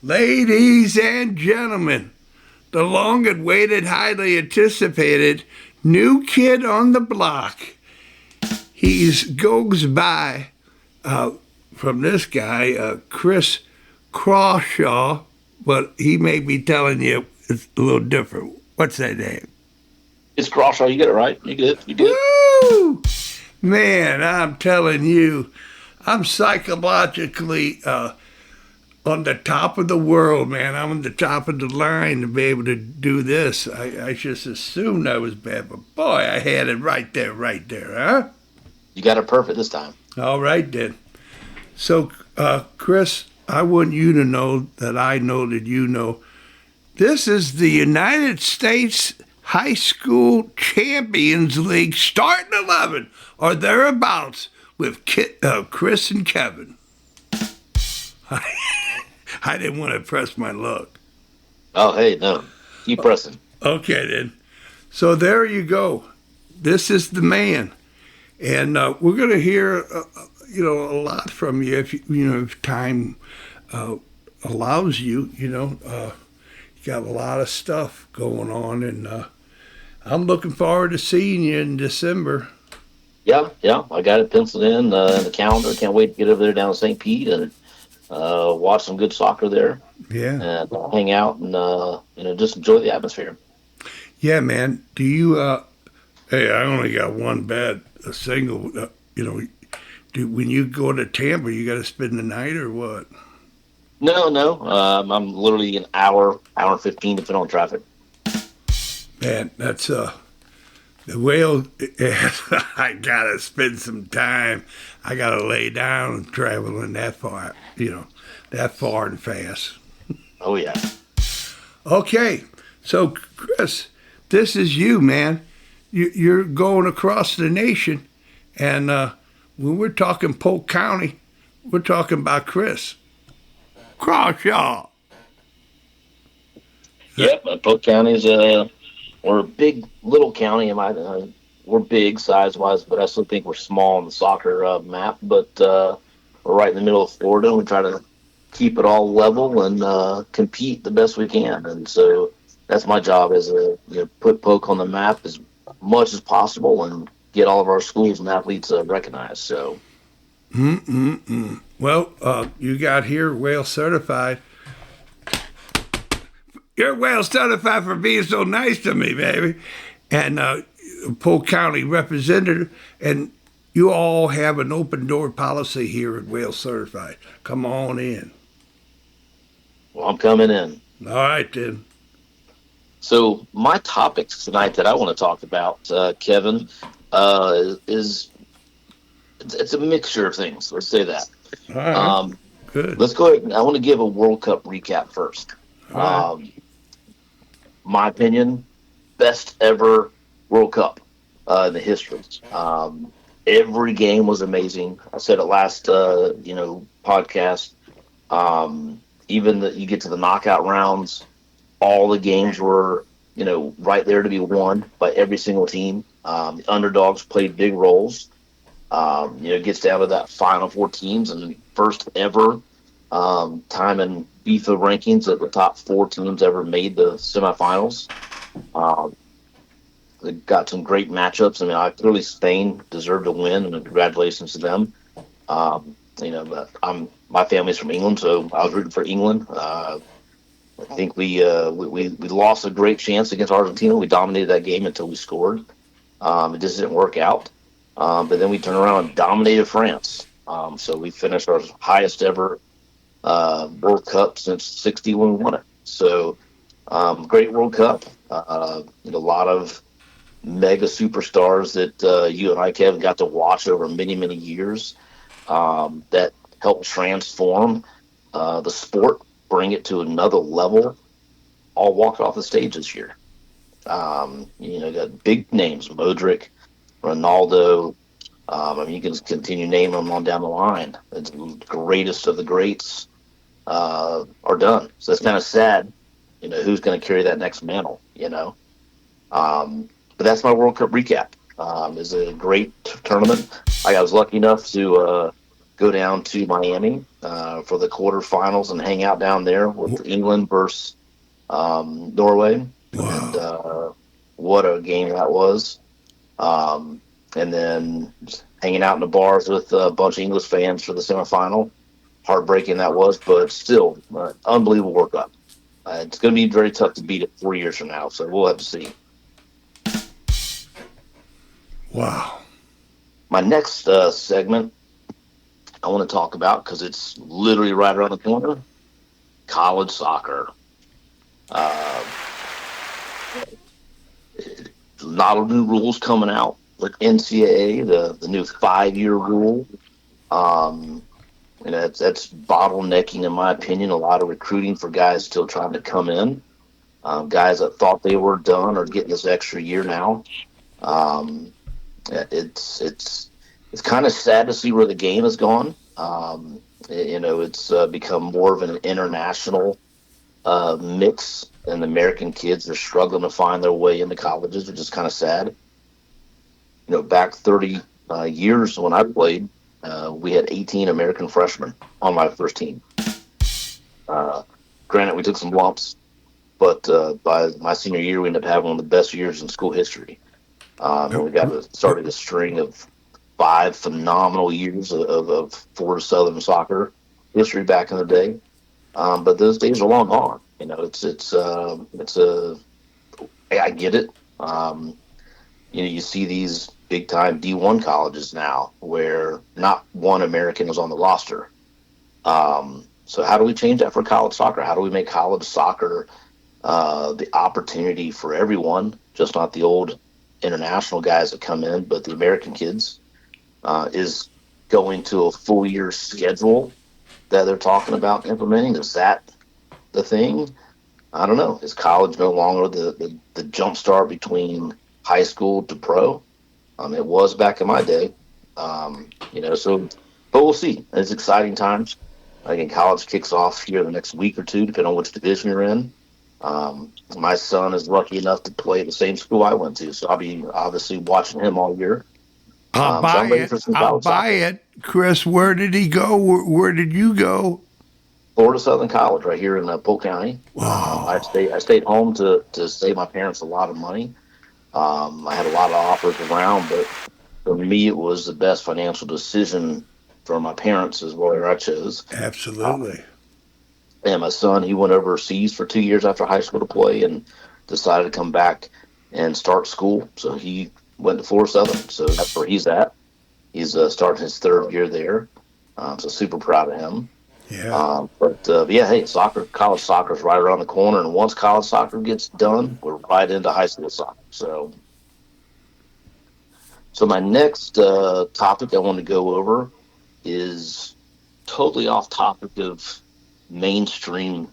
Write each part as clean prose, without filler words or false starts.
Ladies and gentlemen, the long-awaited, highly anticipated new kid on the block. He goes by from this guy, Chris Crawshaw, but he may be telling you it's a little different. What's that name? It's Crawshaw. You get it right. You good. You good. Woo! Man, I'm telling you, I'm psychologically on the top of the world, man. I'm on the top of the line to be able to do this. I just assumed I was bad, but boy, I had it right there, huh? You got it perfect this time. All right, then. So, Chris, I want you to know that I know that you know. This is the United States High School Champions League starting 11 or thereabouts with Chris and Kevin. I didn't want to press my luck. Oh, hey, no. Keep pressing. Okay, then. So there you go. This is the man. And we're going to hear, a lot from you if time allows you. You got a lot of stuff going on, and I'm looking forward to seeing you in December. Yeah. I got it penciled in the calendar. Can't wait to get over there down to St. Pete and watch some good soccer there. Yeah. And hang out and just enjoy the atmosphere. Yeah, man. Do you? Hey, I only got one bet, a single. When you go to Tampa, you got to spend the night or what? No. I'm literally an hour and 15 depending on traffic. Man, that's the whale. I gotta spend some time. I gotta lay down traveling that far. That far and fast. Oh yeah. Okay, so Chris, this is you, man. You're going across the nation, and when we're talking Polk County, we're talking about Chris Crawshaw. Yep, Polk County's we're a big little county. We're big size wise, but I still think we're small on the soccer map. But we're right in the middle of Florida, and we try to keep it all level and compete the best we can. And so that's my job is put Polk on the map as much as possible and get all of our schools and athletes recognized. So. Well, you got here whale certified. You're whale certified for being so nice to me, baby. And Polk County representative, and you all have an open door policy here at Whale Certified. Come on in. Well, I'm coming in. All right, then. So my topics tonight that I want to talk about, Kevin, is it's a mixture of things. Let's say that. All right. Good. Let's go ahead. I want to give a World Cup recap first. All right. My opinion, best ever World Cup in the history. Every game was amazing. I said it last, podcast. Even you get to the knockout rounds, all the games were, right there to be won by every single team. The underdogs played big roles. It gets down to that final four teams, and first ever time in FIFA rankings that the top four teams ever made the semifinals. They got some great matchups. Clearly Spain deserved to win, and congratulations to them. But my family's from England, so I was rooting for England. I think we lost a great chance against Argentina. We dominated that game until we scored. It just didn't work out. But then we turned around and dominated France. So we finished our highest ever World Cup since '60 when we won it. So great World Cup. A lot of mega superstars that you and I, Kevin, got to watch over many, many years that helped transform the sport, bring it to another level, all walked off the stage this year. Got big names, Modric, Ronaldo. You can continue naming them on down the line. It's the greatest of the greats are done. So it's kind of sad, who's going to carry that next mantle, But that's my World Cup recap. It's a great tournament. I was lucky enough to go down to Miami for the quarterfinals and hang out down there with England versus Norway. And Wow. what a game that was. And then just hanging out in the bars with a bunch of English fans for the semifinal. Heartbreaking that was, but still, unbelievable workup. It's going to be very tough to beat it 4 years from now, so we'll have to see. Wow. My next segment I want to talk about, because it's literally right around the corner, college soccer. Uh, a lot of new rules coming out with NCAA, the new 5-year rule. That's bottlenecking, in my opinion, a lot of recruiting for guys still trying to come in. Guys that thought they were done are getting this extra year now. Um, it's kind of sad to see where the game has gone. It's become more of an international mix, and the American kids are struggling to find their way into colleges, which is kind of sad. Back 30 years when I played, we had 18 American freshmen on my first team. Granted, we took some lumps, but by my senior year, we ended up having one of the best years in school history. And we started a string of 5 phenomenal years of Florida Southern soccer history back in the day. But those days are long gone. I get it. You see these big time D1 colleges now where not one American is on the roster. So how do we change that for college soccer? How do we make college soccer the opportunity for everyone, just not the old international guys that come in, but the American kids? Is going to a full year schedule that they're talking about implementing? Is that the thing? I don't know. Is college no longer the jump start between high school to pro? It was back in my day. But we'll see. It's exciting times. Again, college kicks off here the next week or two, depending on which division you're in. My son is lucky enough to play at the same school I went to, so I'll be obviously watching him all year. I'll buy it. I'll buy it. Chris, where did he go? Where did you go? Florida Southern College, right here in Polk County. Wow. I stayed home to save my parents a lot of money. I had a lot of offers around, but for me, it was the best financial decision for my parents is where I chose. Absolutely. And my son, he went overseas for 2 years after high school to play and decided to come back and start school. So he went to Florida Southern. So that's where he's at. He's starting his 3rd year there. So super proud of him. Yeah. Hey, college soccer is right around the corner. And once college soccer gets done, we're right into high school soccer. So my next topic I want to go over is totally off topic of mainstream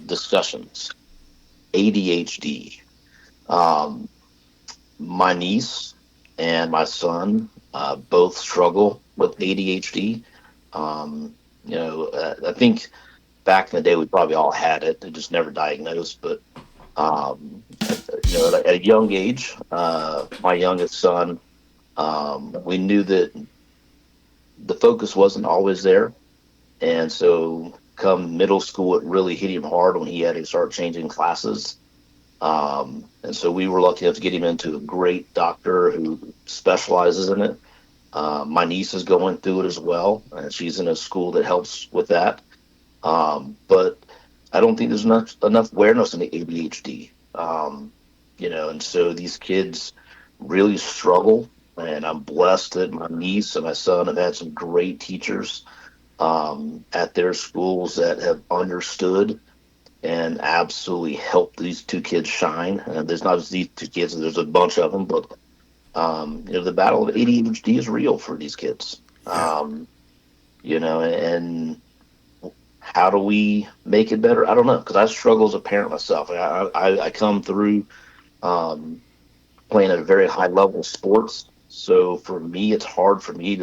discussions. ADHD. My niece and my son both struggle with ADHD. I think back in the day we probably all had it. They just never diagnosed. But at a young age, my youngest son, we knew that the focus wasn't always there, and so come middle school, it really hit him hard when he had to start changing classes. And so we were lucky enough to get him into a great doctor who specializes in it. My niece is going through it as well, and she's in a school that helps with that. But I don't think there's enough awareness in the ADHD. And so these kids really struggle, and I'm blessed that my niece and my son have had some great teachers at their schools that have understood and absolutely helped these 2 kids shine. And there's not just these 2 kids, there's a bunch of them, but the battle of ADHD is real for these kids. And how do we make it better? I don't know, because I struggle as a parent myself. I come through playing at a very high level of sports, so for me, it's hard for me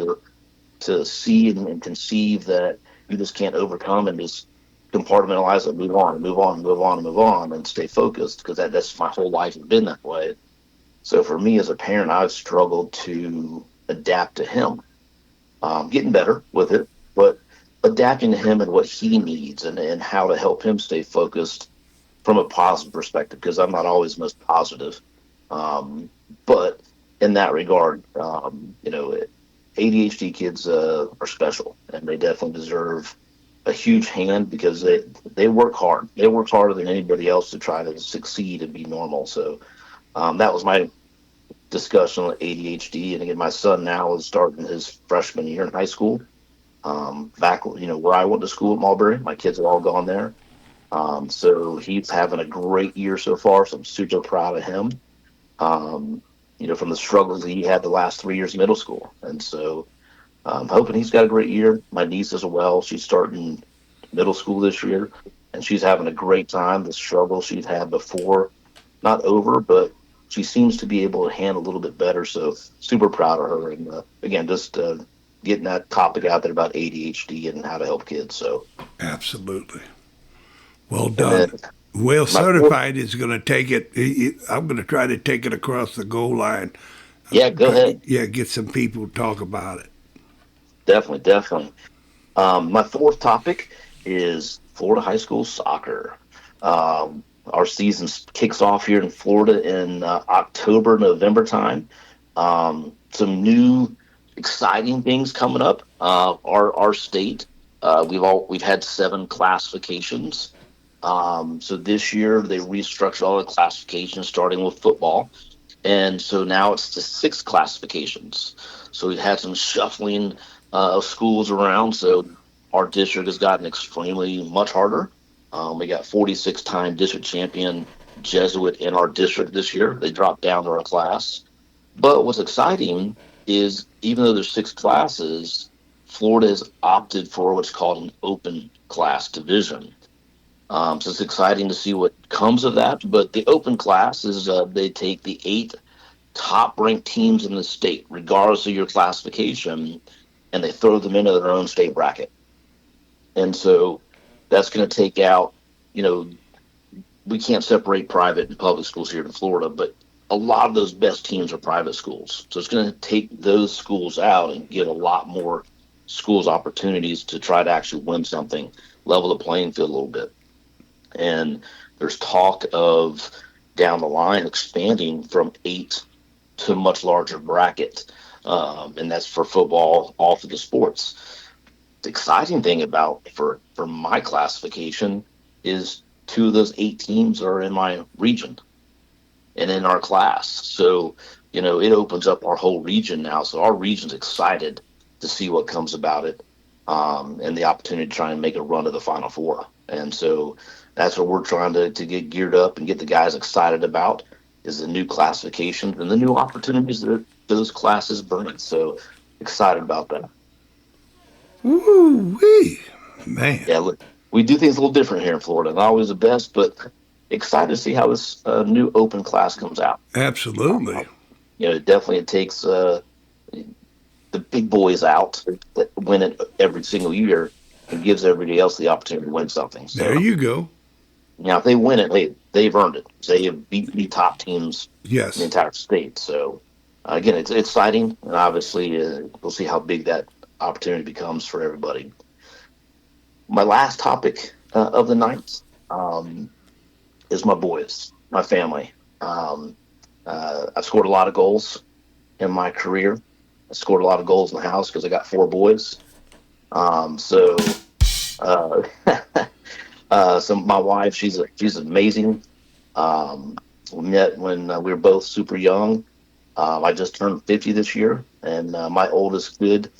to see and conceive that you just can't overcome and just compartmentalize it, move on, and stay focused, because that's my whole life has been that way. So for me as a parent, I've struggled to adapt to him. getting better with it, but adapting to him and what he needs and how to help him stay focused from a positive perspective, because I'm not always most positive. Um, but in that regard, ADHD kids are special, and they definitely deserve a huge hand because they work hard. They work harder than anybody else to try to succeed and be normal. So that was my discussion on ADHD. And again, my son now is starting his freshman year in high school. Back, where I went to school at Mulberry, my kids have all gone there. So he's having a great year so far. So I'm super proud of him. Um, from the struggles he had the last 3 years of middle school. And so I'm hoping he's got a great year. My niece as well. She's starting middle school this year, and she's having a great time. The struggle she's had before, not over, but she seems to be able to handle a little bit better. So super proud of her. And again, just getting that topic out there about ADHD and how to help kids. So Absolutely. Well and then done. Well my fourth, certified is going to take it. I'm going to try to take it across the goal line. yeah, go ahead. Yeah, get some people to talk about it. Definitely, definitely. My fourth topic is Florida high school soccer. Our season kicks off here in Florida in October, November time. Some new exciting things coming up. Our state, we've had 7 classifications. So this year they restructured all the classifications, starting with football, and so now it's the 6 classifications. So we've had some shuffling of schools around. So our district has gotten extremely much harder. We got 46-time district champion Jesuit in our district this year. They dropped down to our class. But what's exciting is even though there's 6 classes, Florida has opted for what's called an open class division. So it's exciting to see what comes of that. But the open class is they take the 8 top-ranked teams in the state, regardless of your classification, and they throw them into their own state bracket. And so that's going to take out, you know, we can't separate private and public schools here in Florida, but a lot of those best teams are private schools. So it's going to take those schools out and give a lot more schools opportunities to try to actually win something, level the playing field a little bit. And there's talk of down the line expanding from 8 to a much larger bracket. And that's for football, all for the sports. The exciting thing about for my classification is 2 of those 8 teams are in my region and in our class. So, it opens up our whole region now. So our region's excited to see what comes about it, and the opportunity to try and make a run to the Final Four. And so that's what we're trying to get geared up and get the guys excited about, is the new classifications and the new opportunities that those classes bring. So excited about that. Woo wee, man! Yeah, look, we do things a little different here in Florida. Not always the best, but excited to see how this new open class comes out. Absolutely. It takes the big boys out that win it every single year and gives everybody else the opportunity to win something. There So you go. now, if they win it, they've earned it. They have beat the top teams in the Yes, entire state. So again, it's exciting, and obviously we'll see how big that opportunity becomes for everybody. My last topic of the night is my boys, my family. I've scored a lot of goals in my career. I scored a lot of goals in the house because I got 4 boys. So uh, so my wife, she's amazing. We met when we were both super young. I just turned 50 this year, and my oldest kid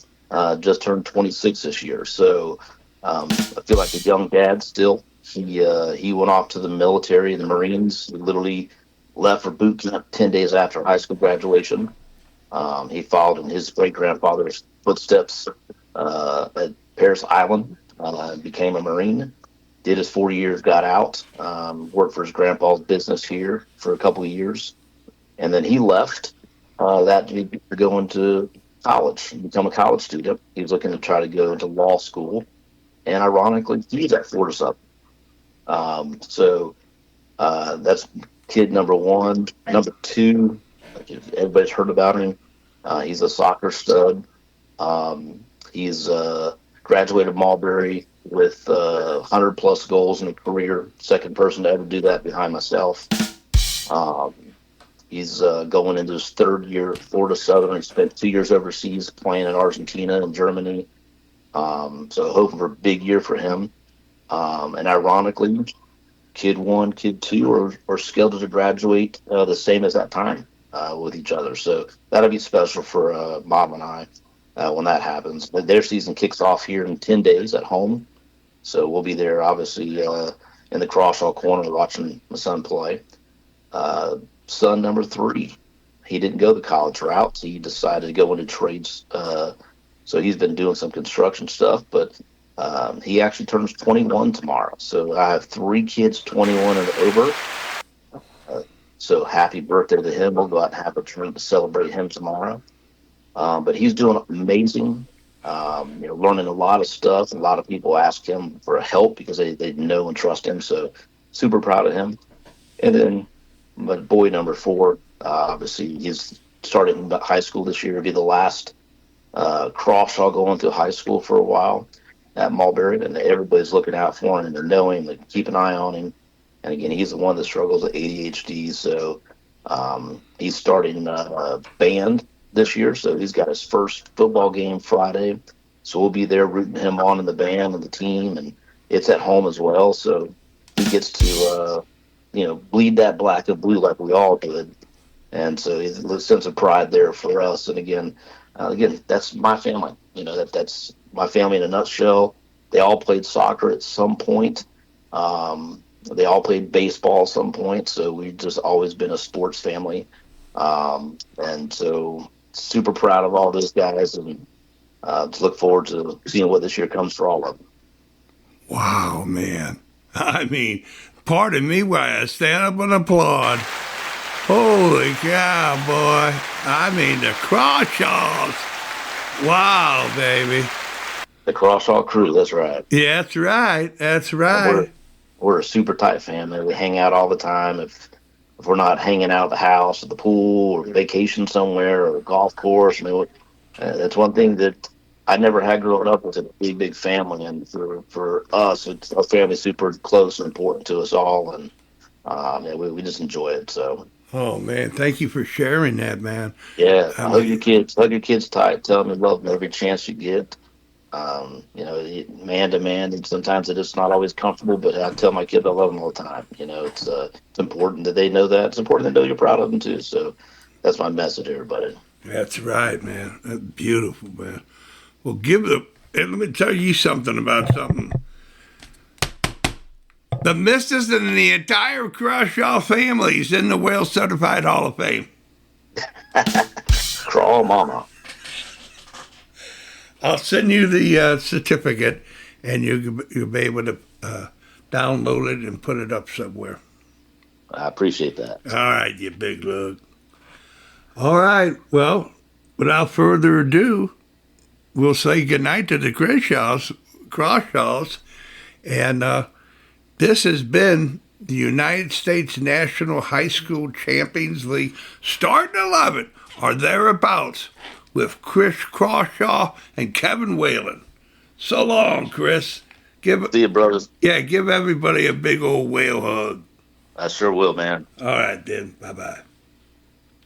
just turned 26 this year. So I feel like a young dad still. He went off to the military, the Marines. He literally left for boot camp 10 days after high school graduation. He followed in his great grandfather's footsteps at Paris Island, became a Marine, did his 4 years, got out, worked for his grandpa's business here for a couple of years, and then he left that to go into college, become a college student. He was looking to try to go into law school, and ironically, he's at Florida Southern. So that's kid number 1. Number 2, if everybody's heard about him. He's a soccer stud. He's graduated Mulberry with 100 plus goals in a career. Second person to ever do that behind myself. Um, he's going into his third year at Florida Southern. He spent 2 years overseas playing in Argentina and Germany. So hoping for a big year for him. And ironically, kid one, kid two are scheduled to graduate the same as that time with each other. So that'll be special for Mom and I when that happens. But their season kicks off here in 10 days at home. So we'll be there, obviously, in the Crawshaw corner watching my son play. Son number three, he didn't go the college route. He decided to go into trades. So he's been doing some construction stuff, but he actually turns 21 tomorrow. So I have three kids, 21 and over. So happy birthday to him. We'll go out and have a drink to celebrate him tomorrow. But he's doing amazing, learning a lot of stuff. A lot of people ask him for help because they know and trust him. So super proud of him. And then my boy number four, obviously he's starting high school this year. He'll be the last Crawshaw going through high school for a while at Mulberry, and everybody's looking out for him and know him, they keep an eye on him. And again, he's the one that struggles with ADHD, so he's starting band this year. So he's got his first football game Friday, so we'll be there rooting him on in the band and the team, and it's at home as well. So he gets to bleed that black and blue like we all did, and so there's a sense of pride there for us. And again, that's my family. That's my family in a nutshell. They all played soccer at some point. They all played baseball at some point. So we've just always been a sports family. And so super proud of all those guys, and to look forward to seeing what this year comes for all of them. Wow, man. I mean, pardon me while I stand up and applaud. Holy cow, boy. I mean, the Crawshaws. Wow, baby. The Crawshaw crew, that's right. Yeah, that's right. That's right. We're a super tight family. We hang out all the time. If we're not hanging out at the house, at the pool, or vacation somewhere, or a golf course, that's one thing that I never had growing up with a big, big family. And for us, our family's super close and important to us all. And we just enjoy it. So. Oh, man, thank you for sharing that, man. Yeah, hug your kids tight. Tell them you love them every chance you get. Man to man, and sometimes it's not always comfortable, but I tell my kids I love them all the time. It's important that they know that. It's important to know you're proud of them, too. So that's my message to everybody. That's right, man. That's beautiful, man. Well, let me tell you something about something. The missus and the entire Crawshaw family is in the Whale Certified Hall of Fame. Crawl mama. I'll send you the certificate, and you'll be able to download it and put it up somewhere. I appreciate that. All right, you big lug. All right, well, without further ado, we'll say goodnight to the Crawshaws, and this has been the United States National High School Champions League, starting 11 or thereabouts, with Chris Crawshaw and Kevin Whalen. So long, Chris. See you, brothers. Yeah, give everybody a big old whale hug. I sure will, man. All right, then. Bye-bye.